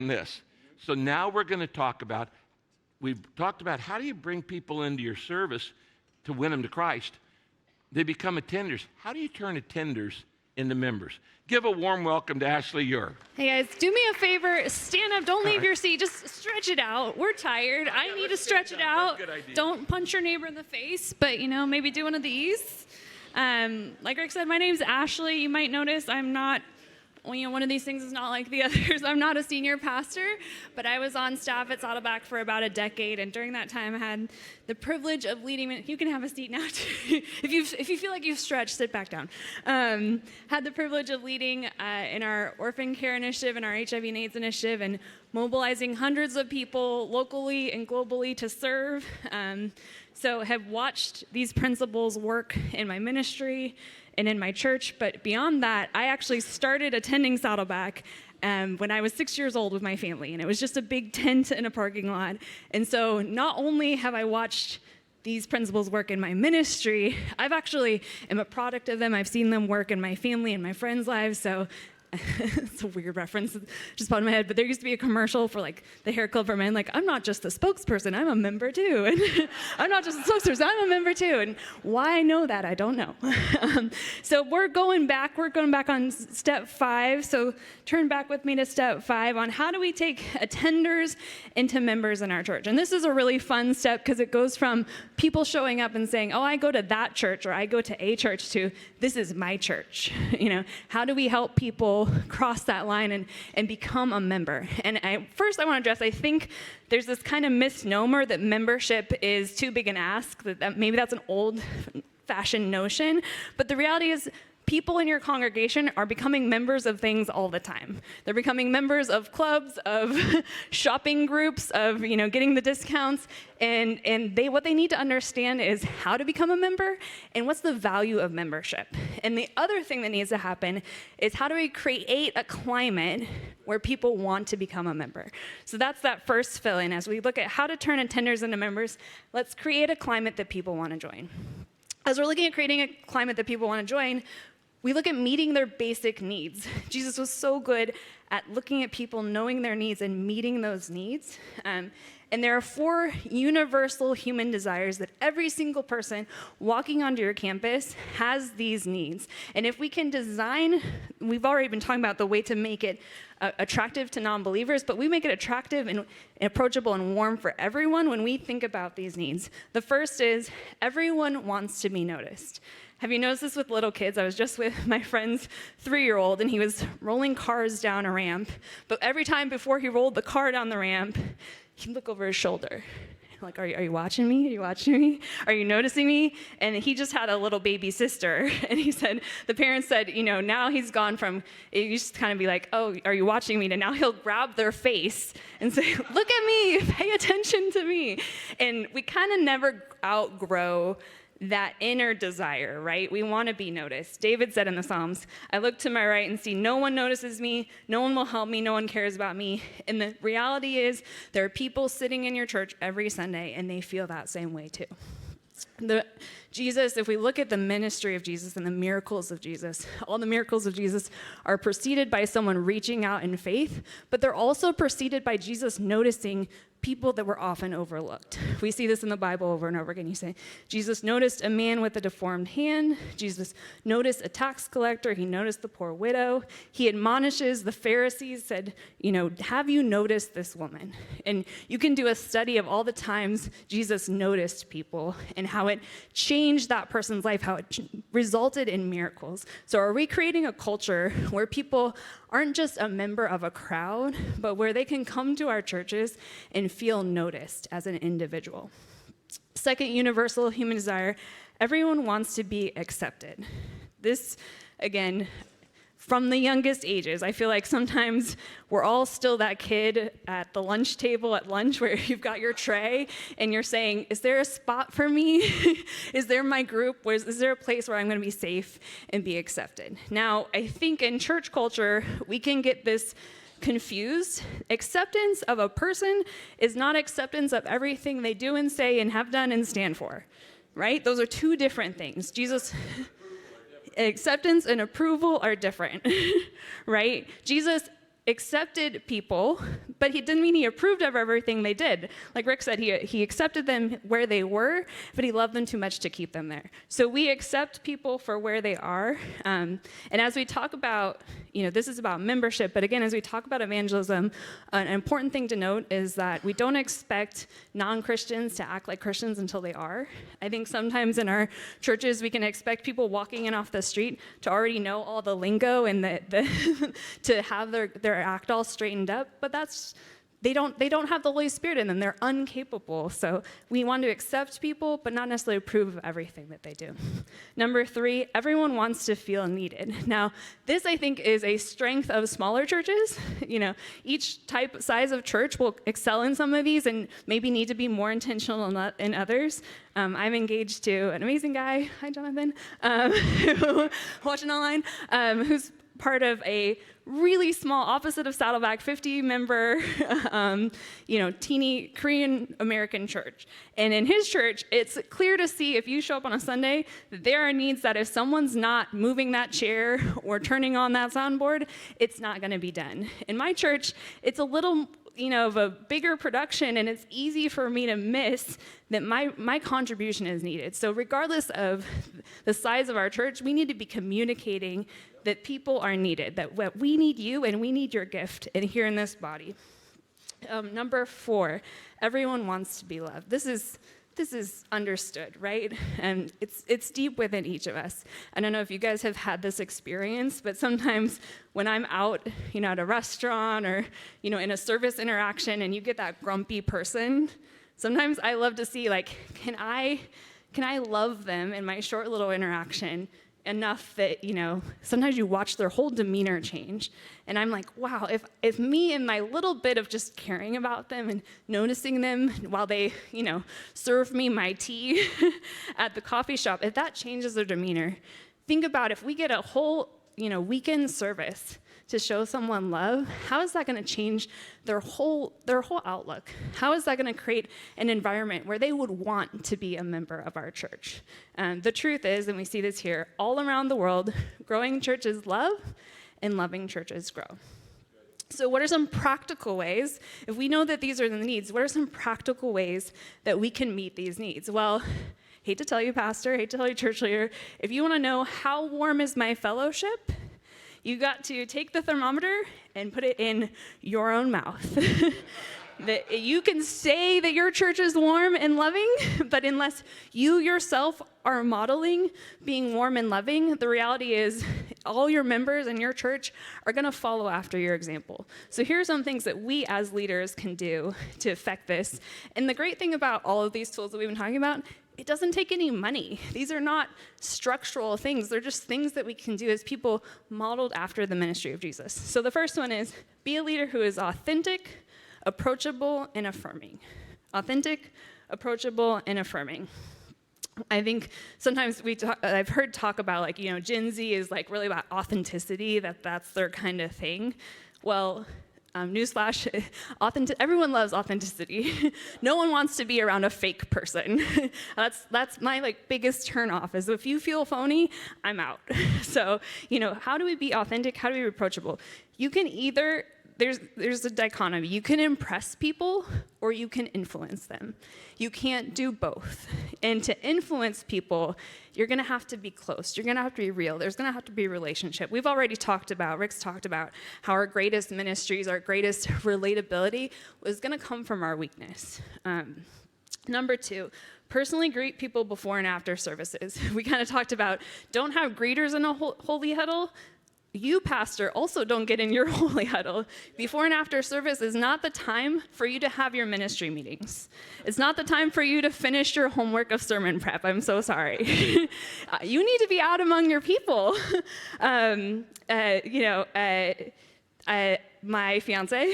this. So now we've talked about how do you bring people into your service to win them to Christ. They become attenders. How do you turn attenders into members? Give a warm welcome to Ashley Ure. Hey guys, do me a favor, stand up, don't leave your seat, just stretch it out. We're tired, I need to stretch it out. Don't punch your neighbor in the face, but maybe do one of these. Like Rick said, my name's Ashley. You might notice I'm not, one of these things is not like the others. I'm not a senior pastor, but I was on staff at Saddleback for about a decade, and during that time I had the privilege of leading. You can have a seat now too. If you feel like you've stretched, sit back down. Had the privilege of leading in our orphan care initiative and our HIV and AIDS initiative, and mobilizing hundreds of people locally and globally to serve. So have watched these principles work in my ministry and in my church, but beyond that, I actually started attending Saddleback when I was 6 years old with my family, and it was just a big tent in a parking lot. And so not only have I watched these principles work in my ministry, I've actually am a product of them. I've seen them work in my family and my friends' lives, so it's a weird reference, just popped in my head, but there used to be a commercial for the hair club for men, I'm not just a spokesperson, I'm a member too. And I'm not just a spokesperson, I'm a member too. And why I know that, I don't know. So we're going back on step 5. So turn back with me to step 5 on how do we take attenders into members in our church. And this is a really fun step because it goes from people showing up and saying, oh, I go to that church or I go to a church, to this is my church. How do we help people cross that line and become a member? And first I want to address, I think there's this kind of misnomer that membership is too big an ask, that maybe that's an old-fashioned notion, but the reality is people in your congregation are becoming members of things all the time. They're becoming members of clubs, of shopping groups, of getting the discounts, and what they need to understand is how to become a member and what's the value of membership. And the other thing that needs to happen is how do we create a climate where people want to become a member. So that's that first fill-in. As we look at how to turn attenders into members, let's create a climate that people want to join. As we're looking at creating a climate that people want to join, we look at meeting their basic needs. Jesus was so good at looking at people, knowing their needs, and meeting those needs. And there are 4 universal human desires that every single person walking onto your campus has these needs. And if we can design, we've already been talking about the way to make it attractive to non-believers, but we make it attractive and approachable and warm for everyone when we think about these needs. The first is everyone wants to be noticed. Have you noticed this with little kids? I was just with my friend's 3-year-old, and he was rolling cars down a ramp. But every time before he rolled the car down the ramp, he'd look over his shoulder. Like, are you watching me? Are you watching me? Are you noticing me? And he just had a little baby sister. And he said, the parents said, now he's gone from, it used to kind of be like, oh, are you watching me? And now he'll grab their face and say, look at me, pay attention to me. And we kind of never outgrow that inner desire, right? We want to be noticed. David said in the Psalms, I look to my right and see no one notices me, no one will help me, no one cares about me. And the reality is there are people sitting in your church every Sunday and they feel that same way too. Jesus, if we look at the ministry of Jesus and the miracles of Jesus, all the miracles of Jesus are preceded by someone reaching out in faith, but they're also preceded by Jesus noticing people that were often overlooked. We see this in the Bible over and over again. You say, Jesus noticed a man with a deformed hand. Jesus noticed a tax collector. He noticed the poor widow. He admonishes the Pharisees, said, have you noticed this woman? And you can do a study of all the times Jesus noticed people and how it changed that person's life, how it resulted in miracles. So are we creating a culture where people aren't just a member of a crowd, but where they can come to our churches and feel noticed as an individual? Second universal human desire, everyone wants to be accepted. This, again, from the youngest ages. I feel like sometimes we're all still that kid at the lunch table at lunch where you've got your tray and you're saying, is there a spot for me? Is there my group? Is there a place where I'm going to be safe and be accepted? Now, I think in church culture, we can get this confused. Acceptance of a person is not acceptance of everything they do and say and have done and stand for, right? Those are 2 different things. Acceptance and approval are different, right? Jesus accepted people, but he didn't mean he approved of everything they did. Like Rick said, he accepted them where they were, but he loved them too much to keep them there. So we accept people for where they are. And as we talk about, this is about membership, but again, as we talk about evangelism, an important thing to note is that we don't expect non-Christians to act like Christians until they are. I think sometimes in our churches, we can expect people walking in off the street to already know all the lingo and to have their act all straightened up, but they don't have the Holy Spirit in them. They're incapable. So we want to accept people, but not necessarily approve of everything that they do. Number 3, everyone wants to feel needed. Now, this I think is a strength of smaller churches. Each size of church will excel in some of these and maybe need to be more intentional in others. I'm engaged to an amazing guy, hi Jonathan, watching online, who's part of a really small, opposite of Saddleback, 50-member, teeny Korean American church. And in his church, it's clear to see if you show up on a Sunday that there are needs that if someone's not moving that chair or turning on that soundboard, it's not going to be done. In my church, it's a little of a bigger production, and it's easy for me to miss that my contribution is needed. So regardless of the size of our church, we need to be communicating that people are needed, that we need you and we need your gift here in this body. Number 4, everyone wants to be loved. This is understood, right? And it's deep within each of us. I don't know if you guys have had this experience, but sometimes when I'm out, at a restaurant or, in a service interaction and you get that grumpy person, sometimes I love to see, can I love them in my short little interaction enough that, sometimes you watch their whole demeanor change. And I'm like, wow, if me and my little bit of just caring about them and noticing them while they, serve me my tea at the coffee shop, if that changes their demeanor, think about if we get a whole, weekend service to show someone love, how is that going to change their whole outlook? How is that going to create an environment where they would want to be a member of our church? The truth is, and we see this here, all around the world, growing churches love and loving churches grow. So what are some practical ways, if we know that these are the needs, what are some practical ways that we can meet these needs? Well, hate to tell you, pastor, hate to tell you, church leader, if you want to know how warm is my fellowship, you got to take the thermometer and put it in your own mouth. That you can say that your church is warm and loving, but unless you yourself are modeling being warm and loving, the reality is all your members in your church are going to follow after your example. So here are some things that we as leaders can do to affect this. And the great thing about all of these tools that we've been talking about, it doesn't take any money. These are not structural things. They're just things that we can do as people modeled after the ministry of Jesus. So the first one is be a leader who is authentic, approachable, and affirming. Authentic, approachable, and affirming. I think sometimes I've heard talk about Gen Z is really about authenticity, that's their kind of thing. Well, newsflash, everyone loves authenticity. No one wants to be around a fake person. That's my biggest turnoff is if you feel phony, I'm out. So, how do we be authentic? How do we be approachable? You can either, there's a dichotomy. You can impress people or you can influence them. You can't do both. And to influence people, you're going to have to be close. You're going to have to be real. There's going to have to be a relationship. We've already Rick's talked about how our greatest ministries, our greatest relatability was going to come from our weakness. Number 2, personally greet people before and after services. We kind of talked about don't have greeters in a holy huddle. You, pastor, also don't get in your holy huddle. Before and after service is not the time for you to have your ministry meetings. It's not the time for you to finish your homework of sermon prep. I'm so sorry. You need to be out among your people. My fiance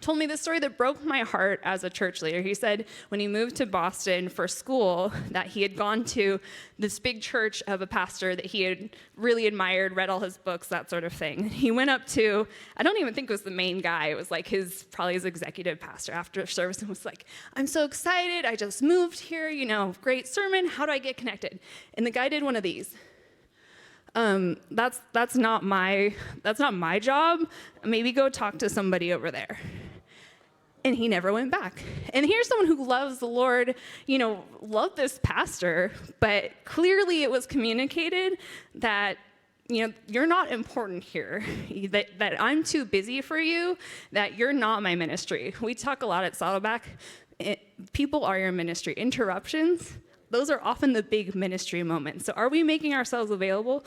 told me this story that broke my heart as a church leader. He said when he moved to Boston for school that he had gone to this big church of a pastor that he had really admired, read all his books, that sort of thing. He went up to, I don't even think it was the main guy, it was probably his executive pastor after service and was like, I'm so excited, I just moved here, great sermon, how do I get connected? And the guy did one of these. That's not my job. Maybe go talk to somebody over there. And he never went back. And here's someone who loves the Lord, loved this pastor, but clearly it was communicated that, you're not important here, that I'm too busy for you, that you're not my ministry. We talk a lot at Saddleback. People are your ministry. Interruptions, those are often the big ministry moments. So are we making ourselves available?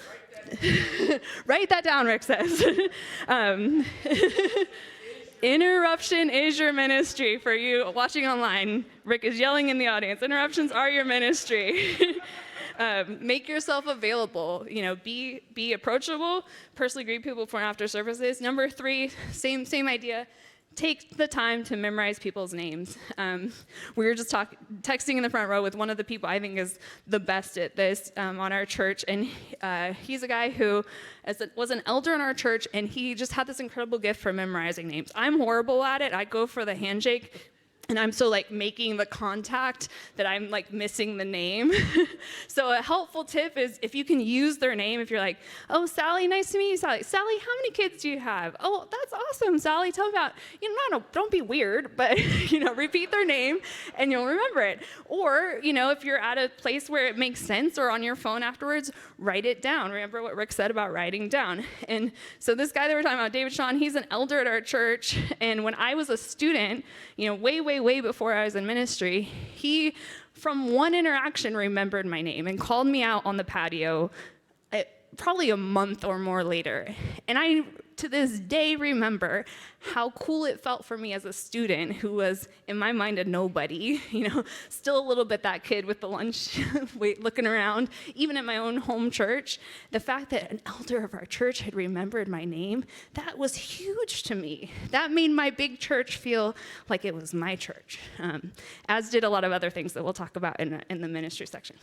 Write that down, Rick says. Interruption is your ministry for you watching online. Rick is yelling in the audience. Interruptions are your ministry. Make yourself available. Be approachable. Personally greet people before and after services. Number 3, same idea. Take the time to memorize people's names. We were just texting in the front row with one of the people I think is the best at this on our church, and he's a guy who was an elder in our church, and he just had this incredible gift for memorizing names. I'm horrible at it. I go for the handshake. And I'm so making the contact that I'm missing the name. So a helpful tip is if you can use their name, if you're like, oh, Sally, nice to meet you, Sally. Sally, how many kids do you have? Oh, that's awesome, Sally. Tell me about, don't be weird, but, repeat their name and you'll remember it. Or, if you're at a place where it makes sense or on your phone afterwards, write it down. Remember what Rick said about writing down. And so this guy that we're talking about, David Sean, he's an elder at our church. And when I was a student, way before I was in ministry, he, from one interaction, remembered my name and called me out on the patio probably a month or more later. And I, to this day, remember how cool it felt for me as a student who was, in my mind, a nobody, still a little bit that kid with the lunch wait, looking around, even at my own home church. The fact that an elder of our church had remembered my name, that was huge to me. That made my big church feel like it was my church, as did a lot of other things that we'll talk about in the ministry section.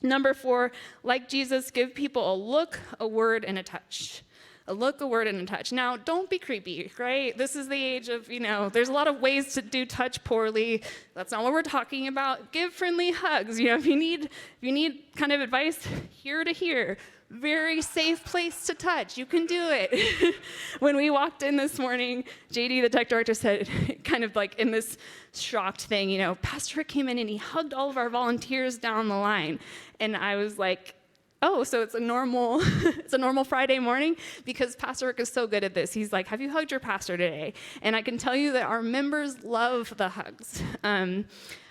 Number 4, like Jesus, give people a look, a word, and a touch. A look, a word, and a touch. Now, don't be creepy, right? This is the age of, there's a lot of ways to do touch poorly. That's not what we're talking about. Give friendly hugs. If you need kind of advice, here to here. Very safe place to touch. You can do it. When we walked in this morning, JD, the tech director, said, kind of in this shocked thing, Pastor Rick came in and he hugged all of our volunteers down the line. And I was like, oh, so it's a normal Friday morning? Because Pastor Rick is so good at this. He's like, have you hugged your pastor today? And I can tell you that our members love the hugs.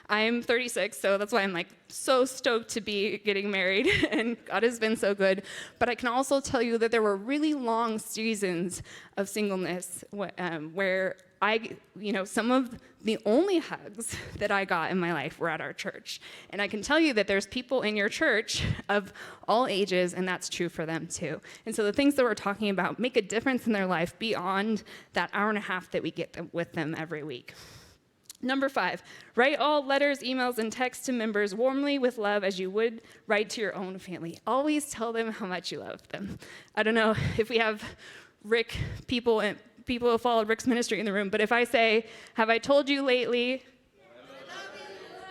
I'm 36, so that's why I'm so stoked to be getting married, and God has been so good. But I can also tell you that there were really long seasons of singleness where some of the only hugs that I got in my life were at our church. And I can tell you that there's people in your church of all ages, and that's true for them too. And so the things that we're talking about make a difference in their life beyond that hour and a half that we get with them every week. Number 5, write all letters, emails, and texts to members warmly with love as you would write to your own family. Always tell them how much you love them. I don't know if we have Rick people who followed Rick's ministry in the room, but if I say, have I told you lately?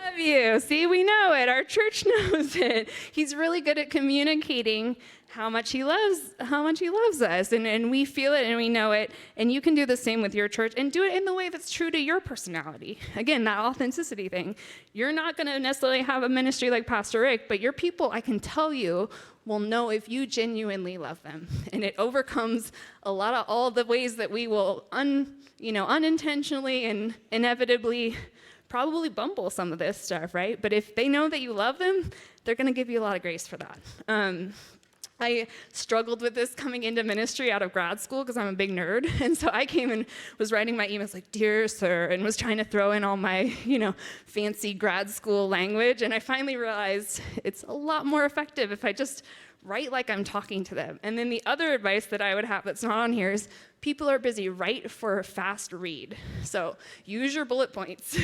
I love you. See, we know it. Our church knows it. He's really good at communicating how much he loves us, and we feel it and we know it. And you can do the same with your church and do it in the way that's true to your personality. Again, that authenticity thing. You're not going to necessarily have a ministry like Pastor Rick, but your people, I can tell you, will know if you genuinely love them. And it overcomes a lot of all the ways that we will unintentionally and inevitably probably bumble some of this stuff, right? But if they know that you love them, they're going to give you a lot of grace for that. I struggled with this coming into ministry out of grad school because I'm a big nerd. And so I came and was writing my emails like, dear sir, and was trying to throw in all my, fancy grad school language. And I finally realized it's a lot more effective if I just write like I'm talking to them. And then the other advice that I would have that's not on here is people are busy, write for a fast read. So use your bullet points,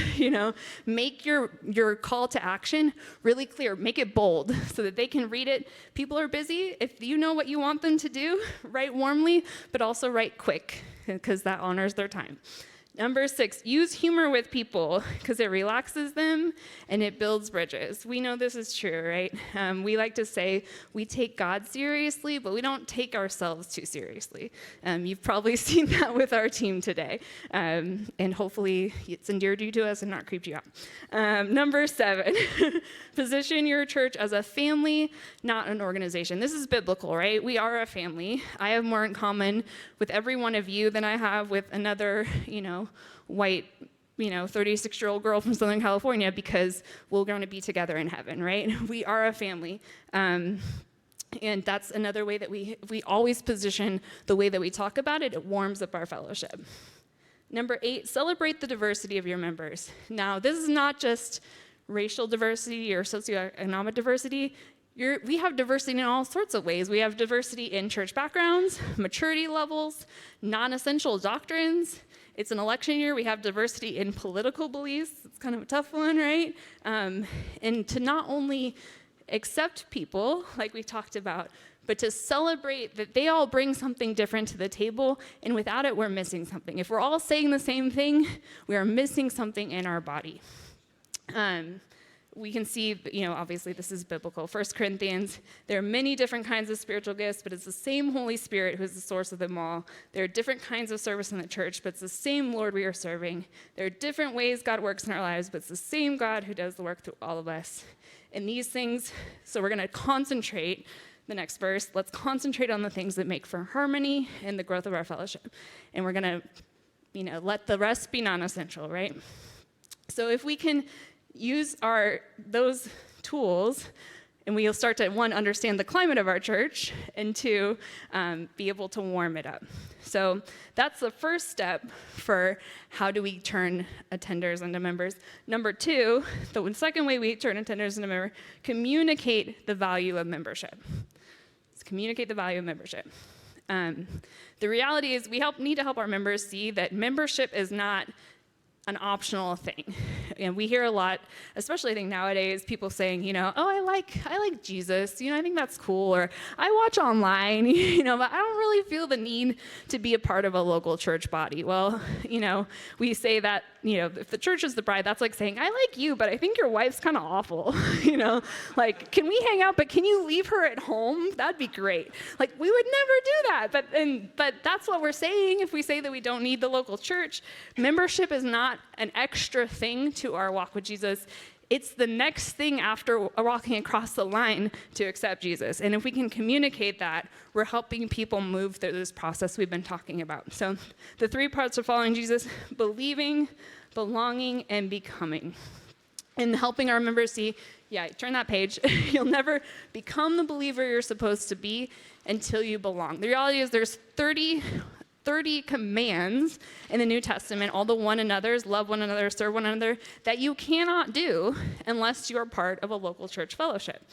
make your call to action really clear, make it bold so that they can read it. People are busy. If you know what you want them to do, write warmly, but also write quick because that honors their time. Number 6, use humor with people because it relaxes them and it builds bridges. We know this is true, right? We like to say we take God seriously, but we don't take ourselves too seriously. You've probably seen that with our team today. And hopefully it's endeared you to us and not creeped you out. Number 7, position your church as a family, not an organization. This is biblical, right? We are a family. I have more in common with every one of you than I have with another, white, 36-year-old girl from Southern California because we're going to be together in heaven, right? We are a family. And that's another way that we always position the way that we talk about it. It warms up our fellowship. Number 8, celebrate the diversity of your members. Now, this is not just racial diversity or socioeconomic diversity. We have diversity in all sorts of ways. We have diversity in church backgrounds, maturity levels, non-essential doctrines. It's an election year. We have diversity in political beliefs. It's kind of a tough one, right? And to not only accept people, like we talked about, but to celebrate that they all bring something different to the table, and without it, we're missing something. If we're all saying the same thing, we are missing something in our body. We can see, obviously this is biblical. 1 Corinthians, there are many different kinds of spiritual gifts, but it's the same Holy Spirit who is the source of them all. There are different kinds of service in the church, but it's the same Lord we are serving. There are different ways God works in our lives, but it's the same God who does the work through all of us. And these things, so we're going to concentrate, the next verse, let's concentrate on the things that make for harmony and the growth of our fellowship. And we're going to, let the rest be non-essential, right? So if we can use those tools, and we'll start to, 1, understand the climate of our church, and 2, be able to warm it up. So that's the first step for how do we turn attenders into members. Number 2, the second way we turn attenders into members, communicate the value of membership. Let's communicate the value of membership. The reality is we need to help our members see that membership is not an optional thing. And we hear a lot, especially I think nowadays, people saying, oh, I like Jesus, I think that's cool, or I watch online, but I don't really feel the need to be a part of a local church body. Well, we say that, if the church is the bride, that's like saying, I like you, but I think your wife's kind of awful, like, can we hang out, but can you leave her at home? That'd be great. Like, we would never do that, but that's what we're saying if we say that we don't need the local church. Membership is not an extra thing to our walk with Jesus. It's the next thing after walking across the line to accept Jesus. And if we can communicate that, we're helping people move through this process we've been talking about. So the 3 parts of following Jesus: believing, belonging, and becoming. And helping our members see, turn that page. You'll never become the believer you're supposed to be until you belong. The reality is there's 30 commands in the New Testament, all the one another's, love one another, serve one another, that you cannot do unless you are part of a local church fellowship.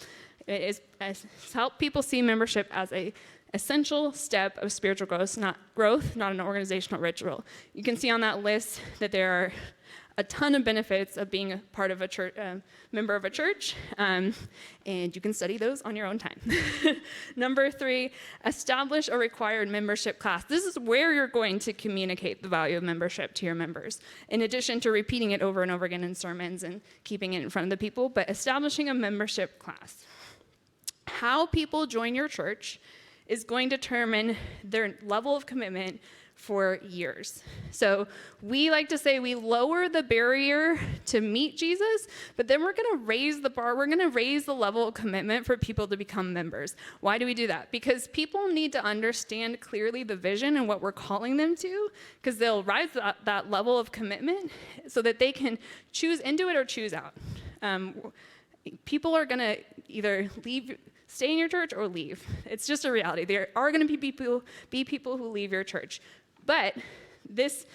It is help people see membership as a essential step of spiritual growth, not an organizational ritual. You can see on that list that there are a ton of benefits of being a part of a church, member of a church, and you can study those on your own time. Number 3, establish a required membership class. This is where you're going to communicate the value of membership to your members, in addition to repeating it over and over again in sermons and keeping it in front of the people, but establishing a membership class. How people join your church is going to determine their level of commitment for years. So we like to say we lower the barrier to meet Jesus, but then we're going to raise the bar. We're going to raise the level of commitment for people to become members. Why do we do that? Because people need to understand clearly the vision and what we're calling them to, because they'll rise that level of commitment so that they can choose into it or choose out. People are going to either stay in your church or leave. It's just a reality. There are going to be people who leave your church. But this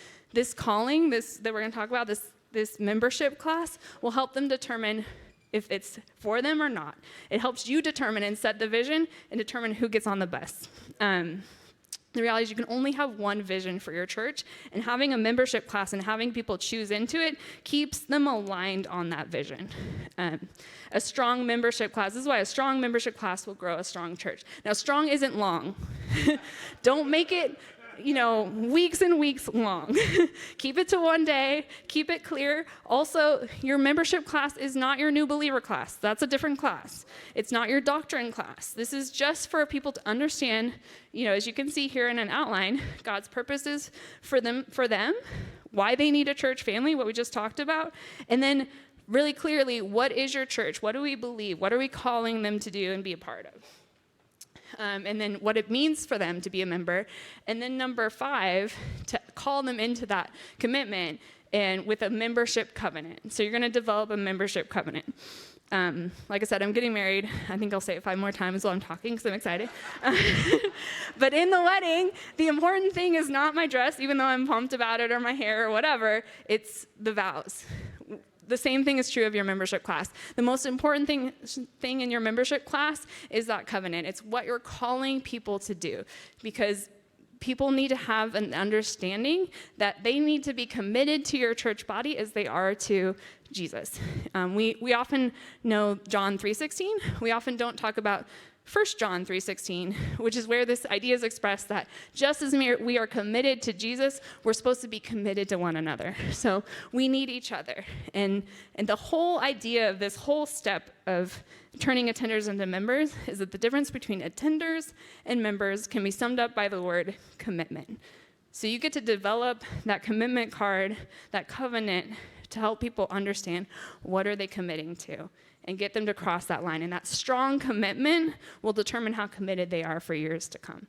calling, that we're going to talk about, this membership class, will help them determine if it's for them or not. It helps you determine and set the vision and determine who gets on the bus. The reality is you can only have one vision for your church, and having a membership class and having people choose into it keeps them aligned on that vision. A strong membership class, this is why a strong membership class will grow a strong church. Now, strong isn't long. Don't make it weeks and weeks long. Keep it to one day. Keep it clear. Also, your membership class is not your new believer class. That's a different class. It's not your doctrine class. This is just for people to understand, as you can see here in an outline, God's purposes for them, why they need a church family, what we just talked about, and then really clearly, what is your church? What do we believe? What are we calling them to do and be a part of? And then what it means for them to be a member. And then number 5, to call them into that commitment and with a membership covenant. So you're going to develop a membership covenant. Like I said, I'm getting married. I think I'll say it 5 more times while I'm talking because I'm excited. But in the wedding, the important thing is not my dress, even though I'm pumped about it, or my hair or whatever. It's the vows. The same thing is true of your membership class. The most important thing in your membership class is that covenant. It's what you're calling people to do, because people need to have an understanding that they need to be committed to your church body as they are to Jesus. We often know John 3:16. We often don't talk about 1 John 3:16, which is where this idea is expressed that just as we are committed to Jesus, we're supposed to be committed to one another. So we need each other. And the whole idea of this whole step of turning attenders into members is that the difference between attenders and members can be summed up by the word commitment. So you get to develop that commitment card, that covenant, to help people understand what are they committing to and get them to cross that line. And that strong commitment will determine how committed they are for years to come.